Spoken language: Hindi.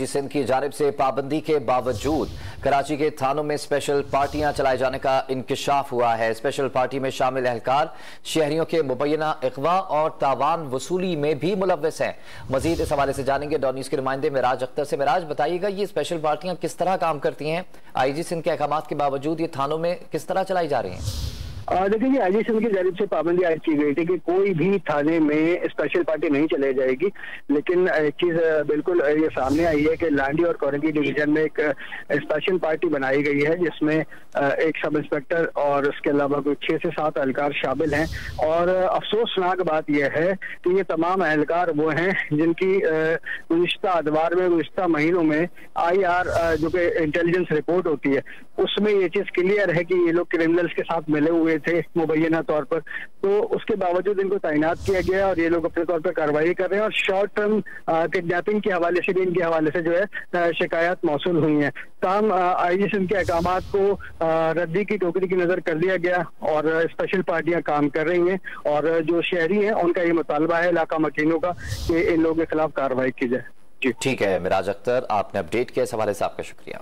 आईजी सिंध की जानिब से पाबंदी के बावजूद कराची के थानों में स्पेशल पार्टियां चलाए जाने का इंकशाफ हुआ है। स्पेशल पार्टी में शामिल अहलकार शहरियों के मुबैना इख्वा और तावान वसूली में भी मुलव्वस हैं। मजीद इस हवाले से जानेंगे डॉन न्यूज़ के नुमाइंदे मिराज अख्तर से। मिराज, बताइएगा ये स्पेशल पार्टियां किस तरह काम करती हैं? आईजी सिंध के अहकाम के बावजूद ये थानों में किस तरह चलाई जा रही हैं? देखिए, ये आईजी सिंध की जानिब से पाबंदी आयद की गई थी कि कोई भी थाने में स्पेशल पार्टी नहीं चलाई जाएगी। लेकिन एक चीज बिल्कुल ये सामने आई है कि लांडी और कोरंगी डिवीजन में एक स्पेशल पार्टी बनाई गई है जिसमें एक सब इंस्पेक्टर और उसके अलावा कोई 6 से 7 एहलकार शामिल हैं। और अफसोसनाक बात यह है कि ये तमाम एहलकार वो हैं जिनकी गुज़िश्ता अदवार में, गुज़िश्ता महीनों में IR जो कि इंटेलिजेंस रिपोर्ट होती है उसमें ये चीज क्लियर है कि ये लोग क्रिमिनल्स के साथ मिले हुए थे मुबैना तौर पर। तो उसके बावजूद इनको तैनात किया गया और ये लोग अपने तौर पर कार्रवाई कर रहे हैं। और शॉर्ट टर्म किडनैपिंग के हवाले से भी इनके हवाले से जो है शिकायत मौसूल हुई है। तमाम आईजी सिंध के अहकामात को रद्दी की टोकरी की नजर कर दिया गया और स्पेशल पार्टियां काम कर रही हैं। और जो शहरी हैं उनका ये मुतालबा है इलाका मकीनों का कि इन लोगों के खिलाफ कार्रवाई की जाए। जी ठीक है मिराज अख्तर, आपने अपडेट किया, इस हवाले से आपका शुक्रिया।